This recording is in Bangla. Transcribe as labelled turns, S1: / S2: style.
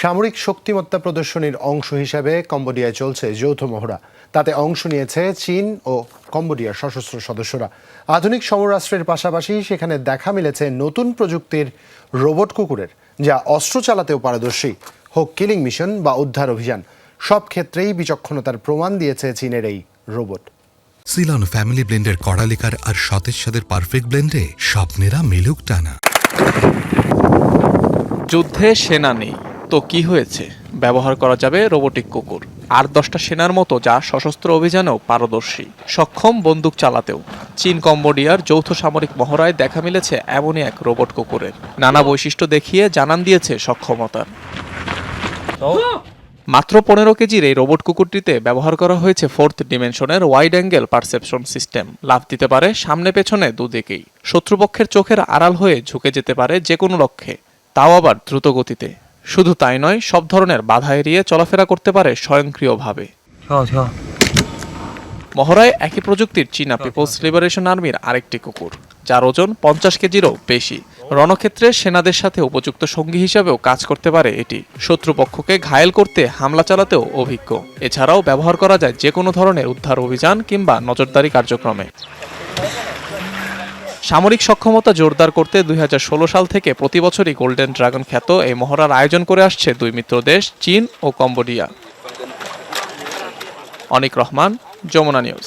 S1: সামরিক শক্তিমত্তা প্রদর্শনীর অংশ হিসেবে কম্বোডিয়ায় চলছে যৌথ মহড়া। তাতে অংশ নিয়েছে চীন ও কম্বোডিয়ার সশস্ত্র সদস্যরা। আধুনিক সমরাস্ত্রের পাশাপাশি সেখানে দেখা মিলেছে নতুন প্রযুক্তির রোবট কুকুরের, যা অস্ত্র চালাতেও পারদর্শী। হোক কিলিং মিশন বা উদ্ধার অভিযান, সব ক্ষেত্রেই বিচক্ষণতার প্রমাণ দিয়েছে চীনের এই রোবট।
S2: সিলন ফ্যামিলি ব্লেন্ডের কড়ালিকার আর সতেজ স্বাদের পারফেক্ট ব্লেন্ডে স্বপ্নেরা মেলুক টানা।
S3: যুদ্ধে সেনা নেই তো কি হয়েছে, ব্যবহার করা যাবে রোবোটিক কুকুর। আর 10টা সেনার মতো যা সশস্ত্র অভিযানেও পারদর্শী, সক্ষম বন্দুক চালাতেও। চীন কম্বোডিয়ার যৌথ সামরিক মহড়ায় দেখা মিলেছে এমনই এক রোবট কুকুরের। নানা বৈশিষ্ট্য দেখিয়ে জানান দিয়েছে সক্ষমতার। মাত্র 15 কেজির এই রোবট কুকুরটিতে ব্যবহার করা হয়েছে 4th ডিমেনশনের ওয়াইড অ্যাঙ্গেল পারসেপশন সিস্টেম। লাফ দিতে পারে সামনে পেছনে দুদিকেই। শত্রুপক্ষের চোখের আড়াল হয়ে ঝুঁকে যেতে পারে যে কোনো লক্ষ্যে, তাও আবার দ্রুত গতিতে। শুধু তাই নয়, সব ধরনের বাধা এড়িয়ে চলাফেরা করতে পারে স্বয়ংক্রিয়ভাবে। মহড়ায় একই প্রযুক্তির চীনা পিপলস লিবারেশন আর্মির আরেকটি কুকুর, যার ওজন 50 কেজিরও বেশি। রণক্ষেত্রে সেনাদের সাথে উপযুক্ত সঙ্গী হিসাবেও কাজ করতে পারে এটি। শত্রুপক্ষকে ঘায়েল করতে হামলা চালাতেও অভিজ্ঞ। এছাড়াও ব্যবহার করা যায় যে কোনো ধরনের উদ্ধার অভিযান কিংবা নজরদারি কার্যক্রমে। সামরিক সক্ষমতা জোরদার করতে 2016 সাল থেকে প্রতি বছরই গোল্ডেন ড্রাগন খ্যাত এই মহড়ার আয়োজন করে আসছে দুই মিত্র দেশ চীন ও কম্বোডিয়া। অনিক রহমান, যমুনা নিউজ।